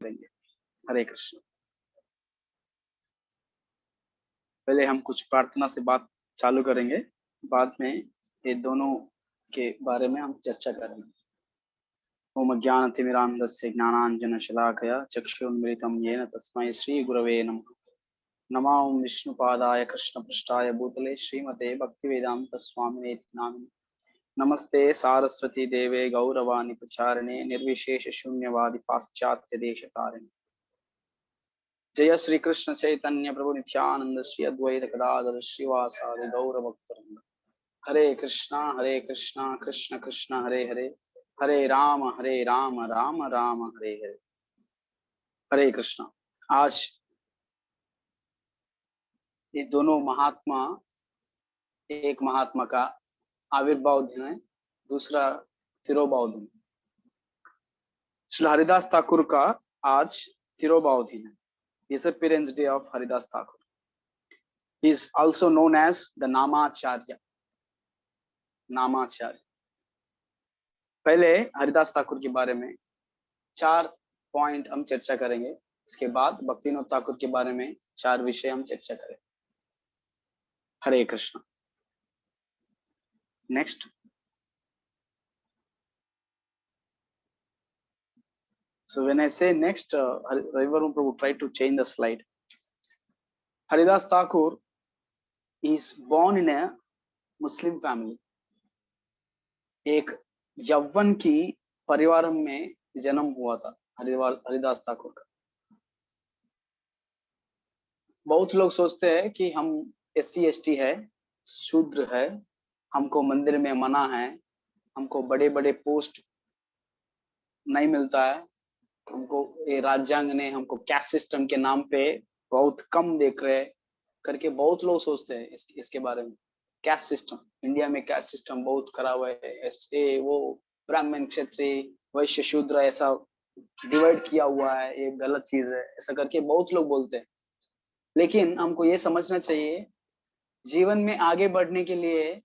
करेंगे। हरे कृष्ण। पहले हम कुछ प्रार्थना से बात चालू करेंगे, बाद में ये दोनों के बारे में हम चर्चा करेंगे। ओम ज्ञानतिमिरान्धस्य ज्ञानाञ्जनशलाकया चक्षुरुन्मिलितं येन तस्मै श्रीगुरवे नमः। नमो विष्णुपादाय कृष्णपृष्ठाय भूतले श्रीमते भक्तिवेदांत स्वामिने नामिने। नमस्ते सारस्वती देवे गौरवाणी प्रचारिणे निर्विशेष शून्यवादी पाश्चात्य देशतारिणे। जय श्री कृष्ण चैतन्य प्रभु नित्यानंद श्री अद्वैत गदाधर श्रीवासादि गौर भक्तवृंद। हरे कृष्णा कृष्ण कृष्ण हरे हरे, हरे राम राम राम हरे हरे। हरे कृष्णा। आज ये दोनों महात्मा, एक महात्मा का आविर्भाव दिन है, दूसरा तिरोभाव दिन। श्री हरिदास ठाकुर का आज तिरोभाव दिन है, disappearance day of Haridas Thakur. He is also known as the Namacharya. नामाचार्य। पहले हरिदास ठाकुर के बारे में 4 पॉइंट हम चर्चा करेंगे, इसके बाद भक्तिविनोद ठाकुर के बारे में 4 विषय हम चर्चा करेंगे। Hare Krishna. Next. So when I say next, Ravivarman Prabhu try to change the slide. Haridas Thakur is born in a Muslim family. एक यौवन की परिवार में जन्म हुआ था हरिदास ठाकुर का। बहुत लोग सोचते हैं कि हम SC ST है, शूद्र है, हमको मंदिर में मना है, हमको बड़े बड़े पोस्ट नहीं मिलता है, हमको ये राज्यांग ने हमको कैस्ट सिस्टम के नाम पे बहुत कम देख रहे करके बहुत लोग सोचते हैं इसके बारे में। कैस्ट सिस्टम, इंडिया में कैस्ट सिस्टम बहुत खराब है, ऐसे वो ब्राह्मण क्षत्रिय वैश्य शूद्र ऐसा डिवाइड किया हुआ है, ये गलत चीज है, ऐसा करके बहुत लोग बोलते हैं। लेकिन हमको ये समझना चाहिए, जीवन में आगे बढ़ने के लिए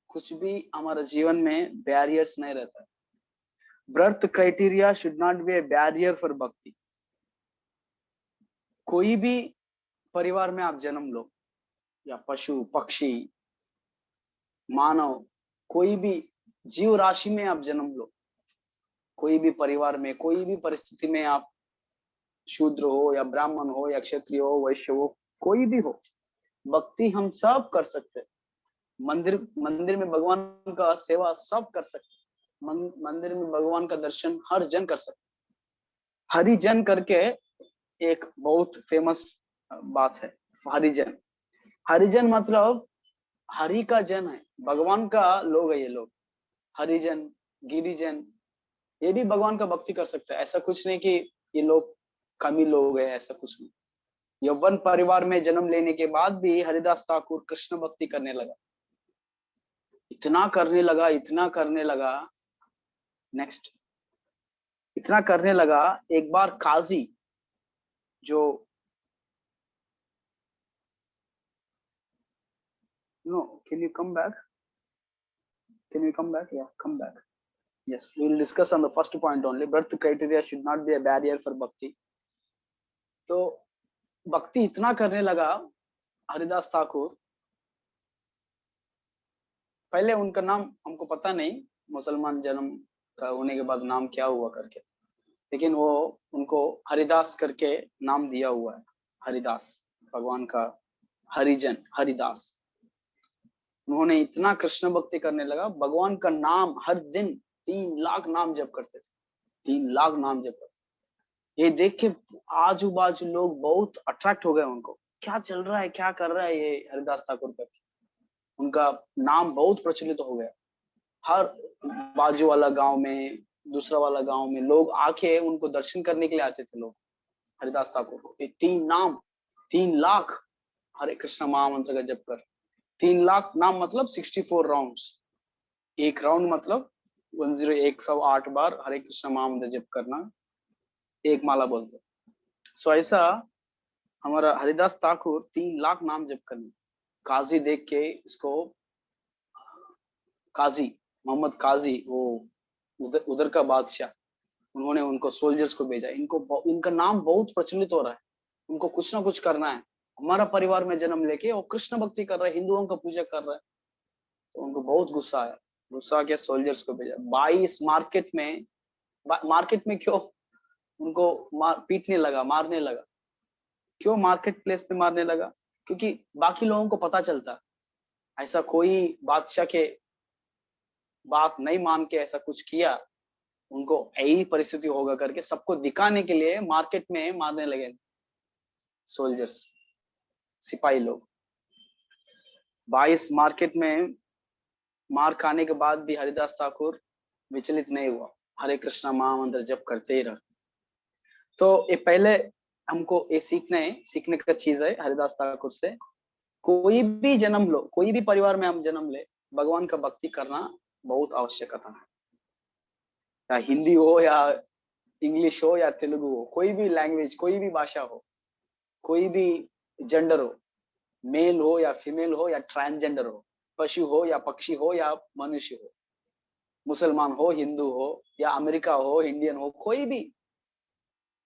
कुछ भी हमारा जीवन में बैरियर्स नहीं रहता है। Birth criteria should not be A barrier for भक्ति। कोई भी परिवार में आप जन्म लो, या पशु पक्षी मानव, कोई भी जीव राशि में आप जन्म लो, कोई भी परिवार में कोई भी परिस्थिति में आप शूद्र हो या ब्राह्मण हो या क्षत्रिय हो वैश्य हो, कोई भी हो, भक्ति हम सब कर सकते हैं। मंदिर में भगवान का सेवा सब कर सकते हैं, मंदिर में भगवान का दर्शन हर जन कर सकते हैं। हरिजन करके एक बहुत फेमस बात है, हरिजन। हरिजन मतलब हरि का जन है, भगवान का लोग है ये लोग। हरिजन, गिरिजन, ये भी भगवान का भक्ति कर सकता है। ऐसा कुछ नहीं कि ये लोग कमी लोग हैं, ऐसा कुछ नहीं। यौवन परिवार में जन्म लेने के बाद भी हरिदास ठाकुर कृष्ण भक्ति करने लगा, इतना करने लगा। नेक्स्ट। इतना करने लगा, एक बार काजी जो No, can you come back? Yeah, come back. Yes, we will discuss on the first point only. Birth criteria should not be a barrier for bhakti. तो भक्ति इतना करने लगा हरिदास ठाकुर। पहले उनका नाम हमको पता नहीं, मुसलमान जन्म का होने के बाद नाम क्या हुआ करके, लेकिन वो उनको हरिदास करके नाम दिया हुआ है। हरिदास, भगवान का हरिजन, हरिदास। उन्होंने इतना कृष्ण भक्ति करने लगा, भगवान का नाम हर दिन 3 लाख नाम जप करते थे, 3 लाख नाम जप करते। ये देख के आजू बाजू लोग बहुत अट्रैक्ट हो गए उनको, क्या चल रहा है, क्या कर रहा है ये हरिदास ठाकुर करके। उनका नाम बहुत प्रचलित हो गया। हर बाजू वाला गांव में, दूसरा वाला गांव में लोग आके उनको दर्शन करने के लिए आते थे लोग, हरिदास ठाकुर को। 3 लाख हरे कृष्ण महामंत्र का जप कर। 3 लाख नाम मतलब 64 राउंड्स। एक राउंड मतलब 108 बार हरे कृष्ण महामंत्र जप करना, एक माला बोलते। सो ऐसा हमारा हरिदास ठाकुर 3 लाख नाम जप करने। काजी देख के इसको, काजी मोहम्मद काजी, वो उधर का बादशाह, उन्होंने उनको सोल्जर्स को भेजा, इनका नाम बहुत प्रचलित हो रहा है, उनको कुछ ना कुछ करना है, हमारा परिवार में जन्म लेके और कृष्ण भक्ति कर रहा है, हिंदुओं का पूजा कर रहा है। तो उनको बहुत गुस्सा आया, गुस्सा के सोल्जर्स को भेजा। 22 मार्केट में क्यों उनको पीटने लगा, मारने लगा। क्यों मार्केट प्लेस पे मारने लगा? क्योंकि बाकी लोगों को पता चलता ऐसा कोई बादशाह के बात नहीं मान के ऐसा कुछ किया, उनको यही परिस्थिति होगा करके सबको दिखाने के लिए मार्केट में मारने लगे सोल्जर्स, सिपाही लोग। 22 मार्केट में मार खाने के बाद भी हरिदास ठाकुर विचलित नहीं हुआ, हरे कृष्णा महामंत्र जप करते ही रहा। तो ये पहले हमको ये सीखने का चीज है हरिदास ठाकुर से। कोई भी जन्म लो, कोई भी परिवार में हम जन्म ले, भगवान का भक्ति करना बहुत आवश्यकता है। या हिंदी हो या इंग्लिश हो या तेलुगु हो, कोई भी लैंग्वेज, कोई भी भाषा हो, कोई भी जेंडर हो, मेल हो या फीमेल हो या ट्रांसजेंडर हो, पशु हो या पक्षी हो या मनुष्य हो, मुसलमान हो, हिंदू हो या अमेरिका हो, इंडियन हो, कोई भी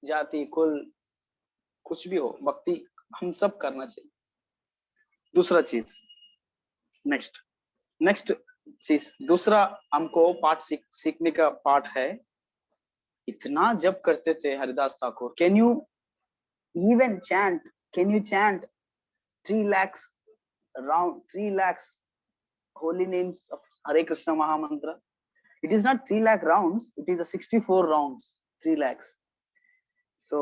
जाति कुल कुछ भी हो, भक्ति हम सब करना चाहिए। दूसरा चीज, नेक्स्ट चीज, दूसरा हमको पाठ सीखने का पाठ है। इतना जप करते थे Haridas Thakur. Can you chant 3 lakhs around 3 lakhs holy names of Hare Krishna Mahamantra? It is not 3 lakh rounds, it is a 64 rounds, 3 lakhs. So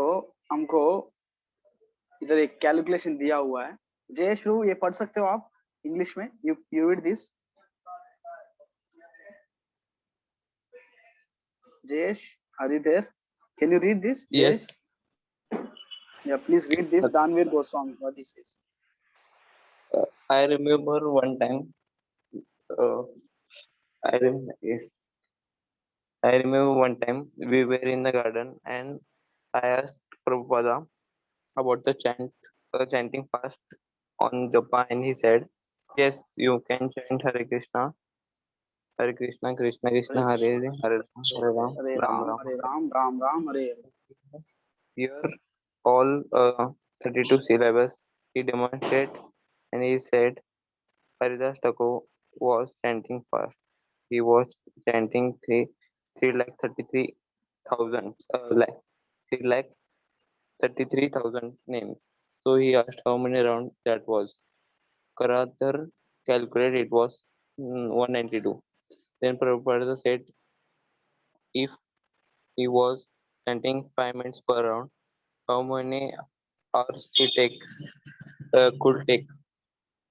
हमको इधर एक कैलकुलेशन दिया हुआ है। जयेश प्रभु ये पढ़ सकते हो आप इंग्लिश में? You read this. Jayesh, are you there? Can you read this? Yes. Jayesh? Yeah, please read this. Danvir Goswami, what he says. I remember one time. I remember one time we were in the garden and I asked Prabhupada about the chanting fast on japa, and he said, "Yes, you can chant Hare Krishna, Krishna Krishna, Hare Hare, Hare Ram, Hare Ram Ram, Ram, Hare Ram, Ram Ram, Hare Hare." Here all 32 syllables he demonstrated, and he said Haridas Thakur was chanting fast. He was chanting 3,33,000 3,33,000 names. So he asked how many rounds that was. Karadhar calculated it was 192. Then Prabhupada said if he was chanting 5 minutes per round, how many hours he could take?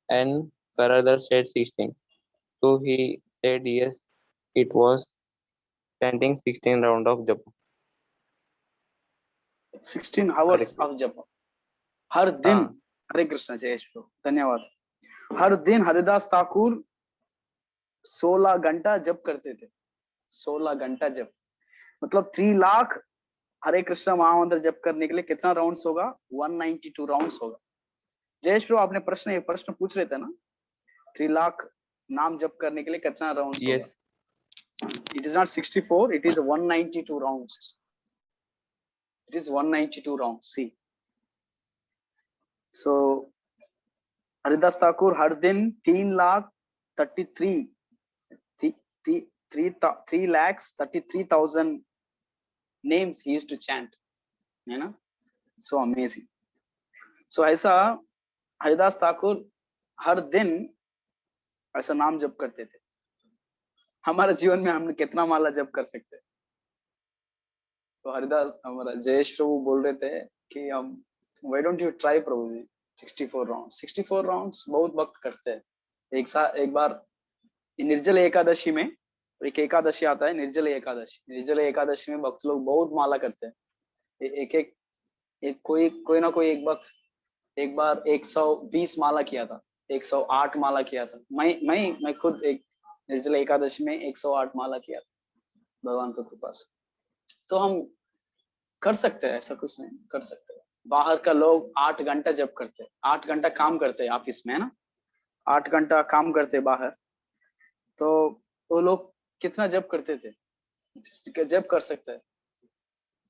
And Karadhar said 16. So he said yes, it was chanting 16 round of japa. 16 hours of japa. हर दिन हरे कृष्ण। जयेश प्रभु धन्यवाद। हर दिन हरिदास ठाकुर 16 घंटा जप करते थे। 16 घंटा जप मतलब 3 लाख हरे कृष्ण महामंत्र जप करने के लिए कितना राउंड्स होगा? 192 राउंड्स होगा। जयेश प्रभु आपने प्रश्न पूछ रहे थे ना, 3 लाख नाम जप करने के लिए कितना राउंड्स होगा? It is not 64, it is 192 rounds. It is 192 rounds. See. So Haridas Thakur हर दिन 3,33,000 names he used to chant, है ना? So amazing. So ऐसा हरिदास ठाकुर हर दिन ऐसा नाम जप करते थे। हमारे जीवन में हम कितना माला जप कर सकते हैं? तो हरिदास हमारा जयेश प्रभु बोल रहे थे कि हम why don't you try Prabhu ji 64 rounds बहुत वक्त करते हैं। एक बार निर्जल एकादशी में एक एकादशी आता है, निर्जल एकादशी में भक्त लोग बहुत माला करते हैं। कोई ना कोई एक भक्त एक बार 120 माला किया था, 108 माला किया था। मैं खुद एक निर्जल एकादशी में 108 माला किया था भगवान की कृपा से। तो हम कर सकते हैं, ऐसा कुछ नहीं, कर सकते हैं। बाहर का लोग 8 घंटा जप करते हैं, 8 घंटा काम करते हैं ऑफिस में, है ना, 8 घंटा काम करते हैं बाहर। तो वो लोग कितना जप करते थे? जप कर सकते हैं।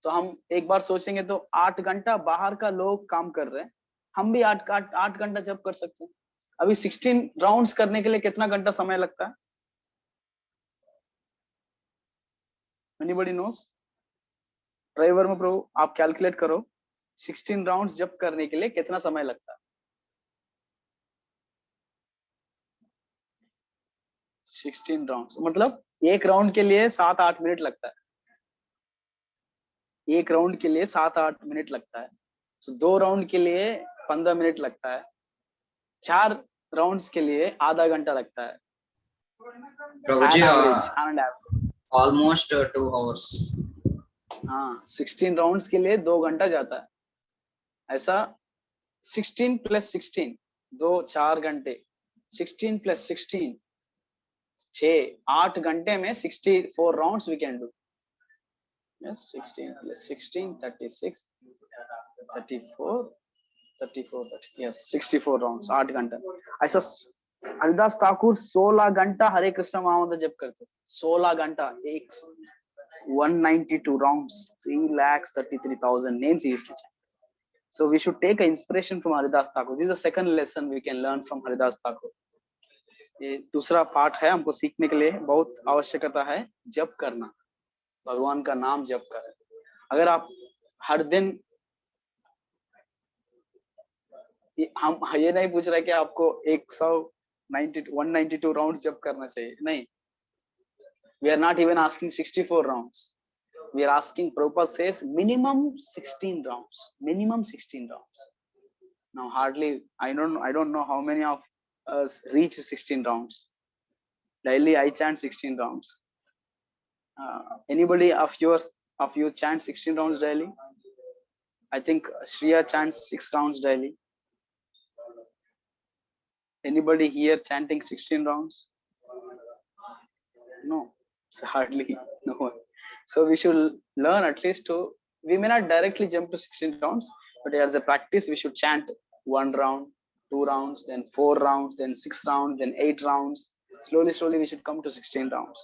तो हम एक बार सोचेंगे तो 8 घंटा बाहर का लोग काम कर रहे हैं, हम भी 8 घंटा जब कर सकते हैं। अभी 16 राउंड्स करने के लिए कितना घंटा समय लगता है? Anybody nose? ड्राइवर में प्रभु आप कैलकुलेट करो, 16 राउंड्स जब करने के लिए कितना समय लगता है? 16 राउंड्स मतलब एक राउंड के लिए 7-8 मिनट लगता है। एक राउंड के लिए 7-8 मिनट लगता है। तो 2 राउंड के लिए 15 मिनट लगता है। 4 राउंड्स के लिए आधा घंटा लगता है। Prabhuji, average almost 2 hours. हाँ, 16 राउंड्स के लिए 2 घंटा जाता है। ऐसा 16 + 16 4 घंटे, 16 + 16 8 घंटे में 64 rounds we can do. Yes, 16 + 16 36 34 34 30 yes 64 rounds 8 घंटा। ऐसा हरिदास ठाकुर 16 घंटा हरे कृष्ण महामंत्र जप करते थे। 16 घंटा, एक 192 rounds, 333,000 names he used to chant. So we should take an inspiration from Haridas Thakur. This is the second lesson we can learn from Haridas Thakur. ये दूसरा पाठ है, हमको सीखने के लिए बहुत आवश्यकता है जप करना, भगवान का नाम जप करें। अगर आप हर दिन, हम ये नहीं पूछ रहे कि आपको 192 राउंड जप करना चाहिए, नहीं। We are not even asking 64 rounds. We are asking, Prabhupada says minimum 16 rounds. Minimum 16 rounds. Now hardly, I don't know how many of us reach 16 rounds. Daily I chant 16 rounds. Anybody of you chant 16 rounds daily? I think Shriya chants 6 rounds daily. Anybody here chanting 16 rounds? No, hardly no one. So we should learn at least to, we may not directly jump to 16 rounds, but as a practice, we should chant 1 round, 2 rounds, then 4 rounds, then 6 rounds, then 8 rounds. Slowly, we should come to 16 rounds.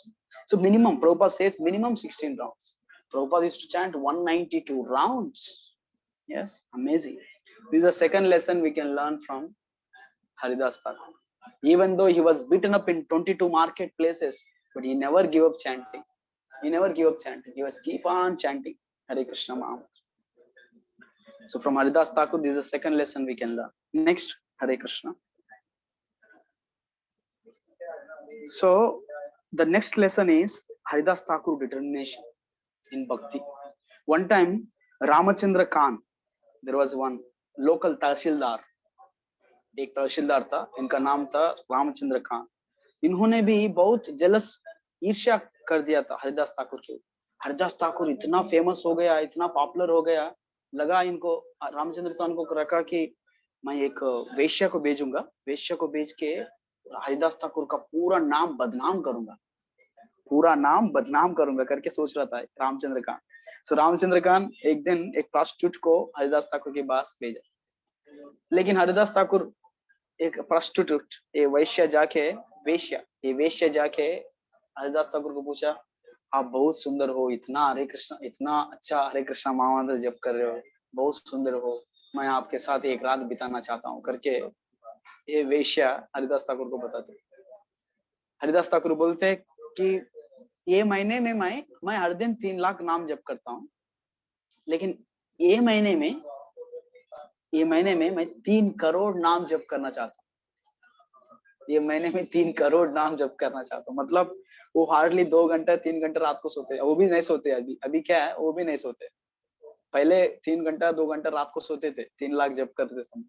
So minimum, Prabhupada says minimum 16 rounds. Prabhupada used to chant 192 rounds. Yes, amazing. This is the second lesson we can learn from Haridas Thakur. Even though he was beaten up in 22 marketplaces, but he never gave up chanting. He never gave up chanting. He was keep on chanting Hare Krishna Mahamantra. So from Haridas Thakur, this is the second lesson we can learn. Next, Hare Krishna. So the next lesson is Haridas Thakur determination in bhakti. One time, Ramachandra Khan, there was one local तहसीलदार, एक तहसीलदार था, इनका नाम था रामचंद्र खान। इन्होंने भी बहुत jealous, ईर्ष्या कर दिया था हरिदास ठाकुर के। हरिदास ठाकुर इतना फेमस हो गया, इतना पॉपुलर हो गया, लगा इनको, रामचंद्र खान को रखा कि मैं एक वेश्या को भेजूंगा, वेश्या को भेज के हरिदास ठाकुर का पूरा नाम बदनाम करूंगा, पूरा नाम बदनाम करूंगा करके सोच रहा था रामचंद्र खान। सो रामचंद्र खान एक दिन एक प्रोस्टिट्यूट को हरिदास ठाकुर के पास भेजा, लेकिन हरिदास ठाकुर एक प्रोस्टिट्यूट, ये वेश्या जाके हरिदास ठाकुर को पूछा, आप बहुत सुंदर हो, इतना हरे कृष्ण, इतना अच्छा हरे कृष्ण महामंत्र जप कर रहे हो, बहुत सुंदर हो, मैं आपके साथ एक रात बिताना चाहता हूँ करके ये वेश्या हरिदास ठाकुर को बताते। हरिदास ठाकुर बोलते कि ये महीने में मैं हर दिन 3 लाख नाम जप करता हूँ, लेकिन ये महीने में मैं 3 करोड़ नाम जप करना चाहता हूँ। ये महीने में 3 करोड़ नाम जप करना चाहता हूँ। मतलब वो हार्डली 2 घंटा 3 घंटा रात को सोते हैं, वो भी नहीं सोते। अभी क्या है, वो भी नहीं सोते। पहले 3 घंटा 2 घंटा रात को सोते थे 3 लाख जप करते समय,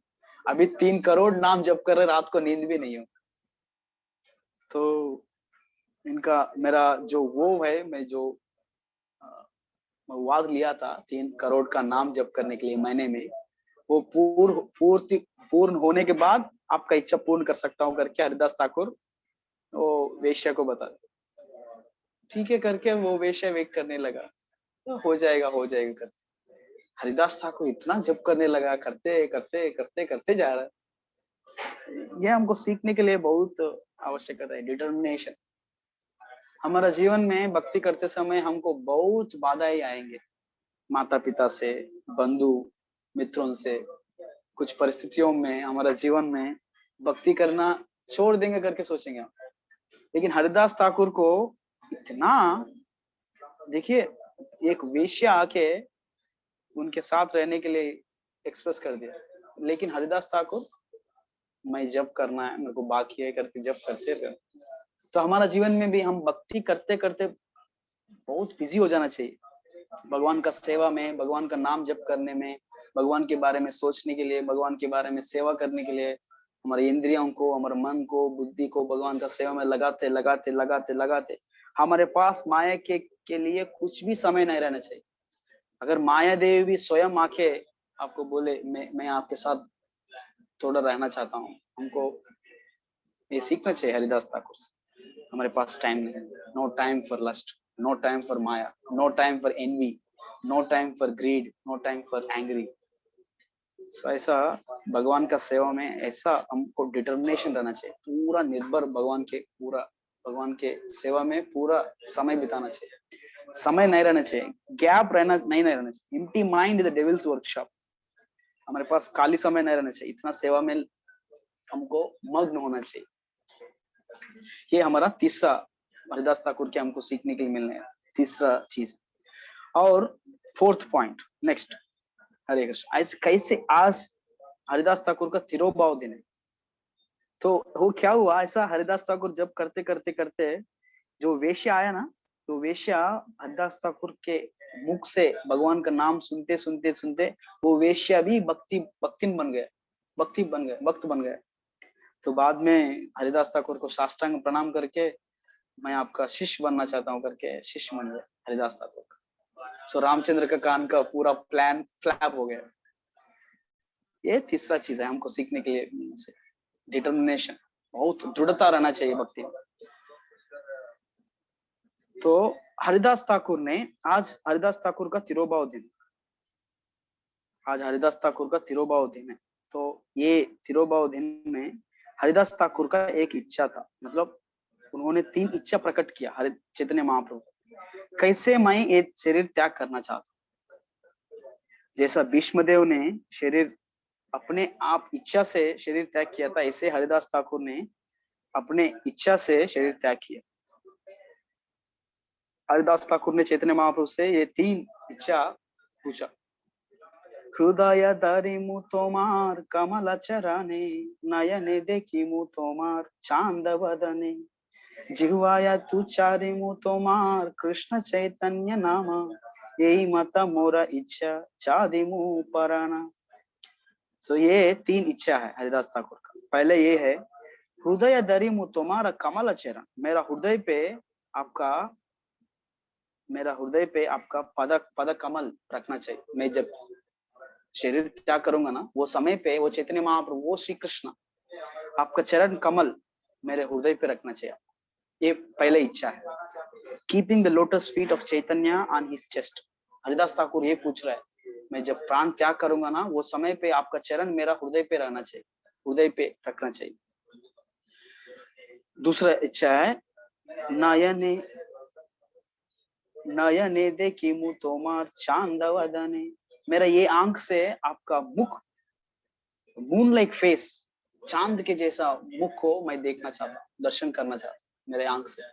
अभी 3 करोड़ नाम जप कर रहे, रात को नींद भी नहीं हो। तो इनका मेरा जो वो है, मैं जो वाद लिया था 3 करोड़ का नाम जप करने के लिए महीने में, वो पूर्ण होने के बाद आपका इच्छा पूर्ण कर सकता हूँ करके हरिदास ठाकुर वो वेश्या को बता। ठीक है करके वो वेश्या वेट करने लगा, तो हो जाएगा करते। हरिदास ठाकुर इतना जप करने लगा, करते जा रहा है। ये हमको सीखने के लिए बहुत आवश्यकता है, डिटर्मिनेशन। हमारा जीवन में भक्ति करते समय हमको बहुत बाधाएं आएंगे, माता पिता से, बंधु मित्रों से, कुछ परिस्थितियों में हमारा जीवन में भक्ति करना छोड़ देंगे करके सोचेंगे हम। लेकिन हरिदास ठाकुर को इतना, देखिए, एक वेश्या आके उनके साथ रहने के लिए एक्सप्रेस कर दिया, लेकिन हरिदास ठाकुर, मैं जप करना है, मेरे को बाकी है करके जप करते रहे। तो हमारा जीवन में भी हम भक्ति करते करते बहुत बिजी हो जाना चाहिए, भगवान का सेवा में, भगवान का नाम जप करने में, भगवान के बारे में सोचने के लिए, भगवान के बारे में सेवा करने के लिए हमारे इंद्रियों को, हमारे मन को, बुद्धि को भगवान का सेवा में लगाते लगाते लगाते लगाते हमारे पास माया के लिए कुछ भी समय नहीं रहना चाहिए। अगर माया देवी भी स्वयं आके आपको बोले मैं आपके साथ थोड़ा रहना चाहता हूँ, हमको ये सीखना चाहिए हरिदास ठाकुर से। हमारे पास टाइम नहीं, no time for lust, no time for maya, no time for envy, no time for greed, no time for angry. So ऐसा भगवान का सेवा में ऐसा हमको डिटर्मिनेशन रहना चाहिए, पूरा निर्भर भगवान के सेवा में पूरा समय बिताना चाहिए, समय नहीं रहना चाहिए, गैप नहीं रहना चाहिए। Empty mind is the devils workshop. हमारे पास खाली समय नहीं रहना चाहिए, इतना सेवा में हमको मग्न होना चाहिए। ये हमारा तीसरा हरिदास ठाकुर के हमको सीखने के लिए मिलने तीसरा चीज। और फोर्थ पॉइंट, नेक्स्ट, हरे कृष्ण, ऐसे कैसे आज हरिदास ठाकुर का तिरोभाव दिन है। तो वो क्या हुआ, ऐसा हरिदास ठाकुर जब करते करते करते जो वेश्या आया ना, तो वेश्या हरिदास ठाकुर के मुख से भगवान का नाम सुनते सुनते सुनते वो वेश्या भी भक्त बन गया। तो बाद में हरिदास ठाकुर को साष्टांग प्रणाम करके मैं आपका शिष्य बनना चाहता हूँ करके शिष्य बन गया हरिदास ठाकुर का। सो रामचंद्र का कान का पूरा प्लान फ्लैप हो गया। ये तीसरा चीज है हमको सीखने के लिए, डिटर्मिनेशन, बहुत दृढ़ता रहना चाहिए भक्ति में। तो हरिदास ठाकुर ने, आज हरिदास ठाकुर का तिरोभाव दिन, आज हरिदास ठाकुर का तिरोभाव दिन है। तो ये तिरोभाव दिन में हरिदास ठाकुर का एक इच्छा था, मतलब उन्होंने 3 इच्छा प्रकट किया हरि चैतन्य महाप्रभु, कैसे मैं ये शरीर त्याग करना चाहता हूँ। जैसा भीष्मदेव ने शरीर अपने आप इच्छा से शरीर त्याग किया था, ऐसे हरिदास ठाकुर ने अपने इच्छा से शरीर त्याग किया। हरिदास ठाकुर ने चैतन्य महाप्रभु से ये 3 इच्छा पूछा। हृदय धरिमु तोमार कमल चरणे, नयने देखिमु तोमार चांद वदने, जिह्वाया तुचारिमु तोमार कृष्ण चैतन्य नाम, यही मत मोरा इच्छा चादिमु पराना। सो ये 3 इच्छा है हरिदास ठाकुर का। पहले ये है, हृदय धरिमु तोमार कमल चरण, मेरा हृदय पे आपका पद कमल रखना चाहिए। मैं जब शरीर त्याग करूंगा ना, वो समय पे वो चैतन्य महाप्रभु, वो श्री कृष्ण, आपका चरण कमल मेरे हृदय पे रखना चाहिए। ये पहले इच्छा है। Keeping the lotus feet of Chaitanya on his chest. Haridas Thakur ये पूछ रहा है, मैं जब प्राण त्याग करूंगा ना, वो समय पे आपका चरण मेरा हृदय पे रहना चाहिए, हृदय पे रखना चाहिए। दूसरा इच्छा है, नयने देखिमु तोमार चांद वदने, मेरा ये आंख से आपका मुख, मून लाइक फेस, चांद के जैसा मुख को मैं देखना चाहता हूँ, दर्शन करना चाहता हूँ मेरे आंख से।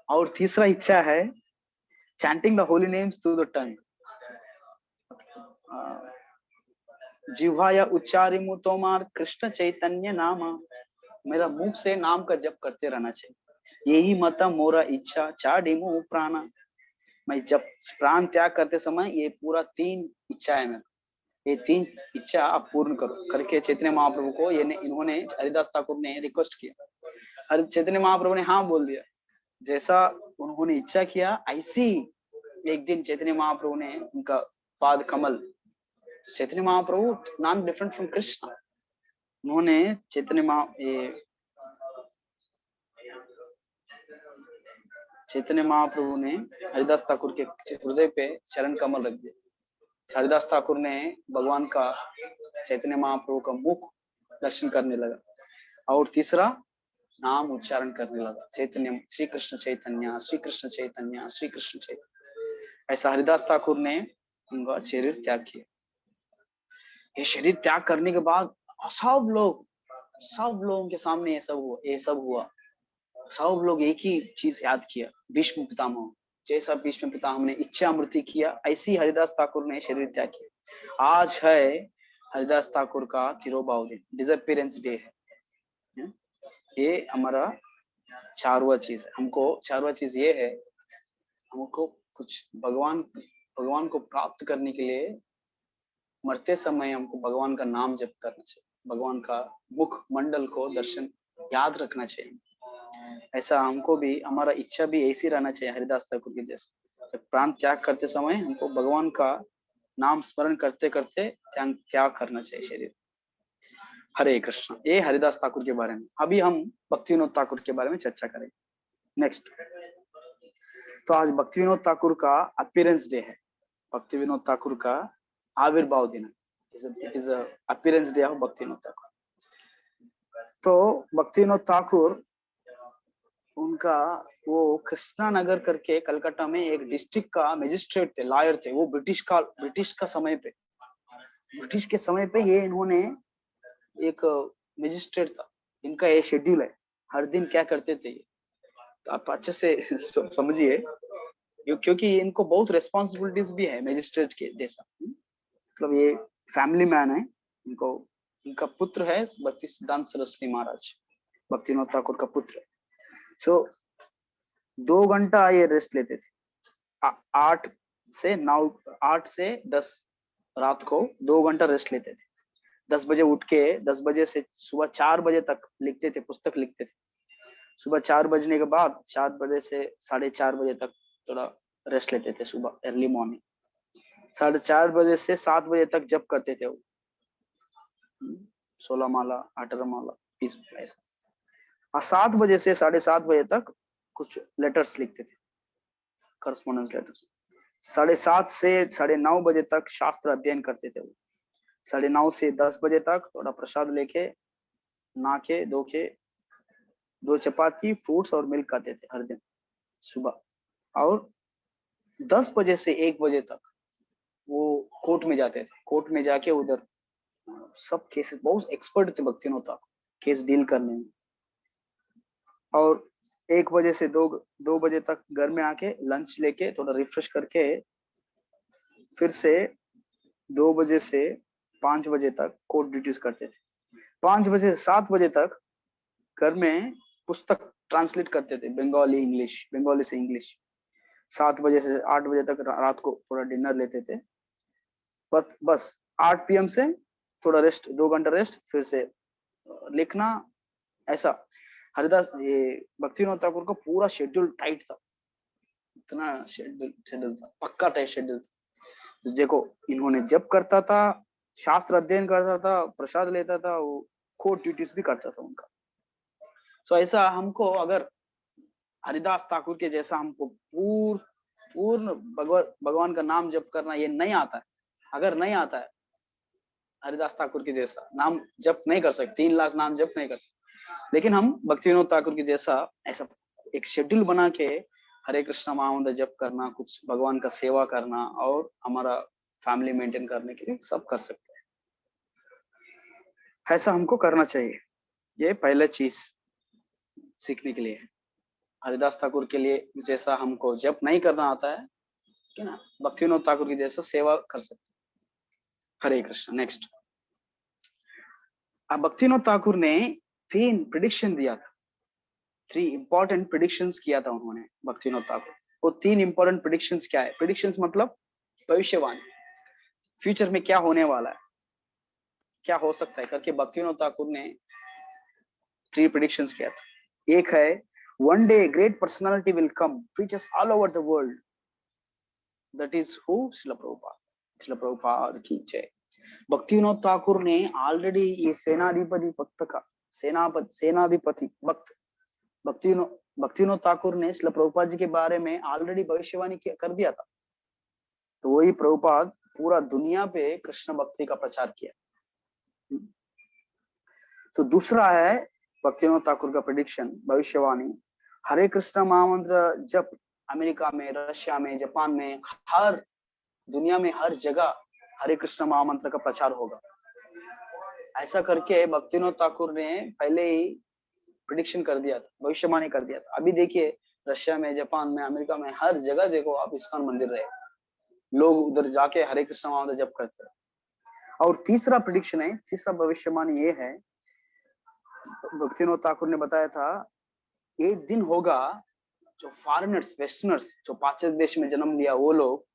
और तीसरा इच्छा है, chanting the holy names through the tongue, जिह्वाया उच्चारिमु तोमार कृष्ण चैतन्य नाम, मेरा मुख से नाम का जप करते रहना चाहिए। यही मत मोरा इच्छा चाडिमु प्राणा, मैं जब प्राण त्याग करते समय ये पूरा 3 इच्छा है मेरा, ये 3 इच्छा आप पूर्ण करो करके चैतन्य महाप्रभु को इन्होंने हरिदास ठाकुर ने रिक्वेस्ट किया। चैतन्य महाप्रभु ने हाँ बोल दिया। जैसा उन्होंने इच्छा किया, ऐसी एक दिन चैतन्य महाप्रभु ने उनका पाद कमल, Chaitanya Mahaprabhu non different from Krishna, उन्होंने चैतन्य महाप्रभु ने हरिदास ठाकुर के हृदय पे चरण कमल रख दिया। हरिदास ठाकुर ने भगवान का, चैतन्य महाप्रभु का मुख दर्शन करने लगा। और तीसरा, नाम उच्चारण करने लगा, चैतन्य श्री कृष्ण चैतन्य श्री कृष्ण चैतन्य श्री कृष्ण चैतन्य। ऐसा हरिदास ठाकुर ने उनका शरीर त्याग किया। ये शरीर त्याग करने के बाद सब लोगों के सामने ये सब हुआ। सब लोग एक ही चीज याद किया, भीष्म पितामह। जैसा भीष्म पितामह ने इच्छा मृत्यु किया, ऐसी हरिदास ठाकुर ने शरीर त्याग किया। आज है हरिदास ठाकुर का तिरोभाव दिन, डिसअपीयरेंस डे है। ये हमारा चारवा चीज है। हमको चारवा चीज ये है, हमको कुछ भगवान को प्राप्त करने के लिए मरते समय हमको भगवान का नाम जप करना चाहिए, भगवान का मुख मंडल को दर्शन याद रखना चाहिए। ऐसा हमको भी, हमारा इच्छा भी ऐसी रहना चाहिए हरिदास ठाकुर के जैसा। जब प्राण त्याग करते समय हमको भगवान का नाम स्मरण करते करते त्याग करना चाहिए शरीर। हरे कृष्ण। ये हरिदास ठाकुर के बारे में। अभी हम भक्ति विनोद ठाकुर के बारे में चर्चा करेंगे। नेक्स्ट, तो आज भक्ति विनोद ठाकुर का अपीयरेंस डे है। भक्ति विनोद ठाकुर का आविर्भाव दिन है। It is appearance day of भक्ति विनोद ठाकुर। तो भक्ति विनोद ठाकुर, उनका वो कृष्णा नगर करके कलकत्ता में एक डिस्ट्रिक्ट का मजिस्ट्रेट थे, लॉयर थे। वो ब्रिटिश का समय पे, ब्रिटिश के समय पे ये इन्होंने एक मजिस्ट्रेट था। इनका ये शेड्यूल है, हर दिन क्या करते थे ये, तो आप अच्छे से समझिए, क्योंकि इनको बहुत रेस्पॉन्सिबिलिटीज भी है मजिस्ट्रेट के जैसा। मतलब ये फैमिली मैन है। इनका पुत्र है भक्ति सिद्धांत सरस्वती महाराज, भक्ति विनोद ठाकुर का पुत्र। सो 2 घंटा ये रेस्ट लेते थे। 8 से 10 रात को 2 घंटा रेस्ट लेते थे। 10 बजे उठ के 10 बजे से सुबह 4 बजे तक लिखते थे, पुस्तक लिखते थे। सुबह 4 बजने के बाद 4 बजे से 4:30 बजे तक थोड़ा रेस्ट लेते थे, सुबह अर्ली मॉर्निंग। 4:30 बजे से 7 बजे तक जप करते थे वो, 16 माला 18 माला इस ऐसा। और 7 बजे से 7:30 बजे तक कुछ लेटर्स लिखते थे, करस्पॉन्डेंस लेटर्स। 7:30 से 9:30 बजे तक शास्त्र अध्ययन करते थे वो। 9:30 से 10 बजे तक थोड़ा प्रसाद लेके नहा के धो के 2 चपाती, फ्रूट्स और मिल्क खाते थे हर दिन सुबह। और 10 बजे से 1 बजे तक वो कोर्ट में जाते थे। कोर्ट में जाके उधर सब केसेस, बहुत एक्सपर्ट थे भक्ति विनोद ठाकुर केस डील करने में। और 1 बजे से 2 बजे तक घर में आके लंच लेके थोड़ा रिफ्रेश करके फिर से 2 बजे से 5 बजे तक कोर्ट ड्यूटीज करते थे। 5 बजे से 7 बजे तक घर में पुस्तक ट्रांसलेट करते थे, बंगाली से इंग्लिश। 7 बजे से 8 बजे तक रात को थोड़ा डिनर लेते थे। बस 8 PM से थोड़ा रेस्ट, 2 घंटा रेस्ट, फिर से लिखना। ऐसा हरिदास, ये भक्ति विनोद ठाकुर का पूरा शेड्यूल टाइट था, इतना शेड्यूल था, पक्का टाइट शेड्यूल था। तो देखो, इन्होंने जप करता था, शास्त्र अध्ययन करता था, प्रसाद लेता था, वो कोर्ट ड्यूटीज भी करता था उनका। सो ऐसा हमको अगर हरिदास ठाकुर के जैसा हमको पूर्ण भगवान का नाम जप करना ये नहीं आता है, अगर नहीं आता है हरिदास ठाकुर के जैसा नाम जप नहीं कर सकते, 3 लाख नाम जप नहीं कर सकते। लेकिन हम भक्ति विनोद ठाकुर के जैसा ऐसा एक शेड्यूल बना के हरे कृष्णा महामंत्र जप करना, कुछ भगवान का सेवा करना और हमारा फैमिली मेंटेन करने के लिए सब कर सकते हैं। ऐसा हमको करना चाहिए। ये पहले चीज सीखने के लिए। हरिदास ठाकुर के लिए जैसा हमको जप नहीं करना आता है, ठीक है ना, भक्ति विनोद ठाकुर की जैसा सेवा कर सकते। हरे कृष्ण। नेक्स्ट, अब भक्ति विनोद ठाकुर ने 3 प्रेडिक्शन दिया था, 3 इंपॉर्टेंट प्रेडिक्शंस किया था उन्होंने भक्ति विनोद ठाकुर। वो 3 इंपॉर्टेंट प्रेडिक्शंस क्या है? प्रेडिक्शंस मतलब भविष्यवाणी, फ्यूचर में क्या होने वाला है, क्या हो सकता है करके भक्ति विनोद ठाकुर ने 3 प्रेडिक्शंस किया था। एक है, one day great personality will come, preaches all over the world. That is who? Srila Prabhupada. Srila Prabhupada की जय। भक्ति विनोद ठाकुर ने ऑलरेडी ये सेनाधिपति भक्त का सेनाधिपति भक्त भक्ति विनोद ठाकुर ने श्रील प्रभुपाद जी के बारे में ऑलरेडी भविष्यवाणी कर दिया था। तो वही प्रभुपाद पूरा दुनिया पे कृष्ण भक्ति का प्रचार किया। तो दूसरा है भक्ति विनोद ठाकुर का प्रेडिक्शन, भविष्यवाणी, हरे कृष्ण महामंत्र जप अमेरिका में, रशिया में, जापान में, हर दुनिया में हर जगह हरे कृष्ण महामंत्र का प्रचार होगा। ऐसा करके भक्तिविनोद ठाकुर ने पहले ही प्रिडिक्शन कर दिया था, भविष्यवाणी कर दिया था। अभी देखिए रशिया में, जापान में, अमेरिका में, हर जगह देखो आप इस्कॉन मंदिर रहे, लोग उधर जाके हरे कृष्ण महामंत्र जप करते हैं। और तीसरा प्रिडिक्शन है, तीसरा भविष्यवाणी ये है, भक्तिविनोद ठाकुर ने बताया था, एक दिन होगा जो फॉरेनर्स, वेस्टर्नर्स, जो पाश्चात्य देश में जन्म लिया, वो लोग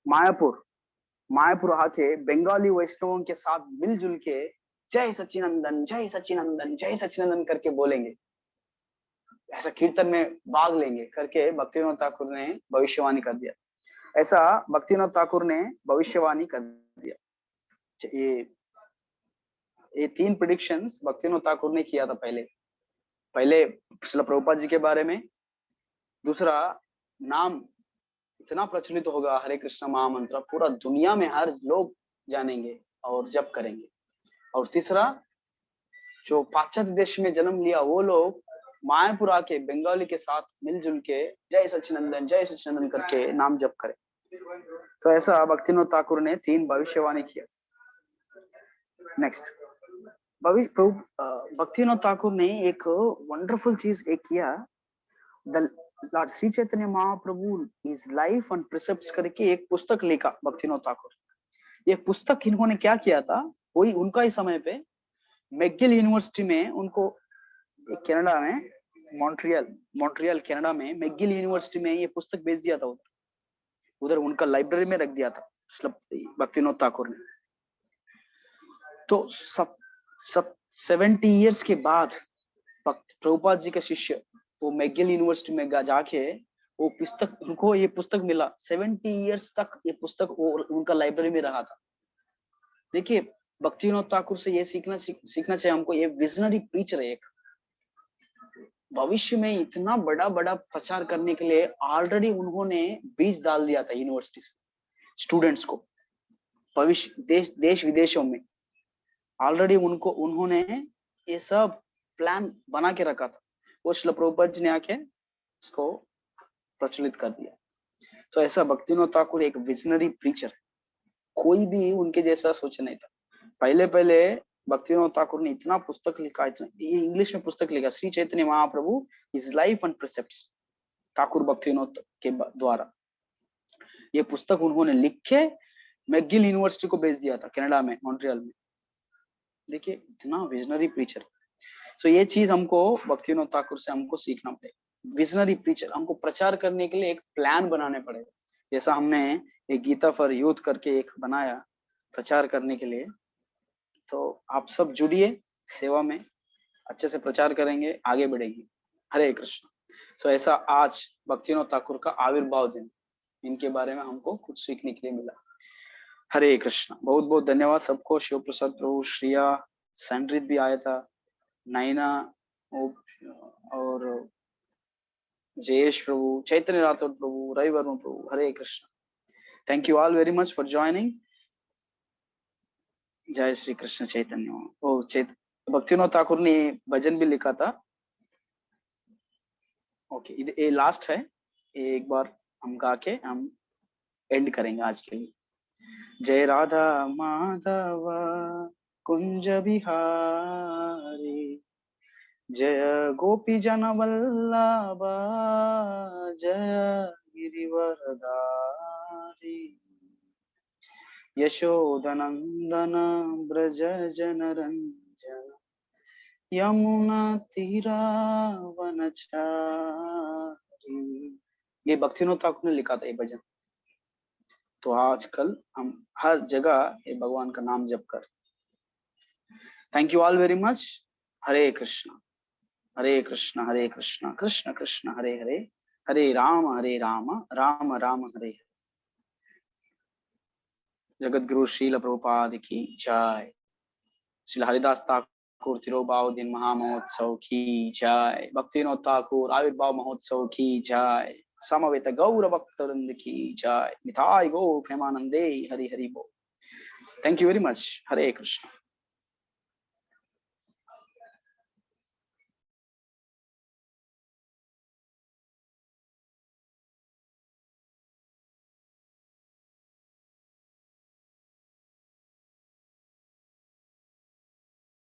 मायापुर आके बंगाली वैष्णवों के साथ मिलजुल के जय सच्चिनंदन, जय सच्चिनंदन, जय सच्चिनंदन करके बोलेंगे, ऐसा कीर्तन में भाग लेंगे करके भक्तिविनोद ठाकुर ने भविष्यवाणी कर दिया। ऐसा भक्तिविनोद ठाकुर ने भविष्यवाणी कर दिया। ये 3 प्रेडिक्शंस भक्तिविनोद ठाकुर ने किया था पहले श्रील प्रभुपाद जी के बारे में। दूसरा, नाम इतना प्रचलित होगा हरे कृष्ण महामंत्र, पूरा दुनिया में हर लोग जानेंगे और जप करेंगे। और तीसरा, जो पाश्चात्य देश में जन्म लिया वो लोग मायापुर आके बंगाली के साथ मिलजुल के जय सच्चिनंदन करके नाम जप करें। तो ऐसा भक्तिविनोद ठाकुर ने 3 भविष्यवाणी किया। नेक्स्ट, भक्तिविनोद ठाकुर ने एक वंडरफुल चीज एक किया, lord Shri Chaitanya Mahaprabhu his life and precepts करके एक पुस्तक लिखा भक्तिविनोद ठाकुर। ये पुस्तक इन्होंने क्या किया था, वही उनका ही समय पे मैकगिल यूनिवर्सिटी में उनको, कनाडा में, मॉन्ट्रियल कनाडा में मैकगिल यूनिवर्सिटी में ये पुस्तक भेज दिया था, उधर उनका लाइब्रेरी में रख दिया था भक्तिविनोद ठाकुर ने। तो सब 70 इयर्स के बाद प्रभुपाद जी के शिष्य वो मैकगिल यूनिवर्सिटी में जाके वो पुस्तक, उनको ये पुस्तक मिला। 70 इयर्स तक ये पुस्तक उनका लाइब्रेरी में रहा था। देखिए भक्तिविनोद ठाकुर से ये सीखना चाहिए हमको। ये विजनरी प्रीचर है, एक भविष्य में इतना बड़ा प्रचार करने के लिए ऑलरेडी उन्होंने बीज डाल दिया था यूनिवर्सिटी स्टूडेंट्स को, भविष्य देश विदेशों में ऑलरेडी उन्होंने ये सब प्लान बना के रखा था। वो श्रील प्रभुपाद जी ने आके इसको प्रचलित कर दिया। तो ऐसा भक्तिविनोद ठाकुर एक विजनरी प्रीचर है, कोई भी उनके जैसा सोचा नहीं था। पहले भक्तिविनोद ठाकुर ने इतना पुस्तक लिखा, ये इंग्लिश में पुस्तक लिखा, Shri Chaitanya Mahaprabhu his life and precepts, Thakur Bhaktivinod के द्वारा। ये पुस्तक उन्होंने लिख के मैकगिल यूनिवर्सिटी को भेज दिया था, कनाडा में, मॉन्ट्रियल में। देखिए इतना विजनरी प्रीचर। तो ये चीज हमको भक्तिविनोद ठाकुर से हमको सीखना पड़ेगा। विजनरी प्रीचर, हमको प्रचार करने के लिए एक प्लान बनाने पड़ेगा। जैसा हमने एक गीता फॉर यूथ करके एक बनाया प्रचार करने के लिए। तो आप सब जुड़िए सेवा में, अच्छे से प्रचार करेंगे, आगे बढ़ेंगे। हरे कृष्ण। तो ऐसा आज भक्तिविनोद ठाकुर का आविर्भाव दिन, इनके बारे में हमको कुछ सीखने के लिए मिला। हरे कृष्ण। बहुत बहुत धन्यवाद सबको। शिव प्रसाद प्रभु, श्रिया, सैंड्रित भी आया था, नैना और Jayesh Prabhu, Chaitanya Rathore Prabhu, Ravi Varma Prabhu. Hare Krishna. Thank you all very much for joining. जय श्री कृष्ण चैतन्य। भक्तिविनोद ठाकुर ने भजन भी लिखा था। ओके, ये लास्ट है, एक बार हम गा के हम एंड करेंगे आज के लिए। जय राधा माधव कुंज बिहारी, जय गोपी जन वल्लभ, जय गिरिवरधारी, यशोदनंदन ब्रज जनरंजन, यमुना तीरावनचारी। ये भक्तिविनोद ठाकुर ने लिखा था ये भजन। तो आजकल हम हर जगह ये भगवान का नाम जप कर। Thank you all very much. Hare Krishna Krishna Krishna Hare Hare, Hare Ram Ram Ram Hare Hare. जगत गुरु श्रील प्रभुपाद की जय। श्री हरिदास ठाकुर तिरुभाव दिन महामहोत्सव की जय। भक्तिविनोद ठाकुर आविर्भाव महोत्सव की जय। समवेत गौर भक्तवृंद की जय। निताय गौर प्रेमानंदे। हरि हरि बोल। Thank you very much. Hare Krishna.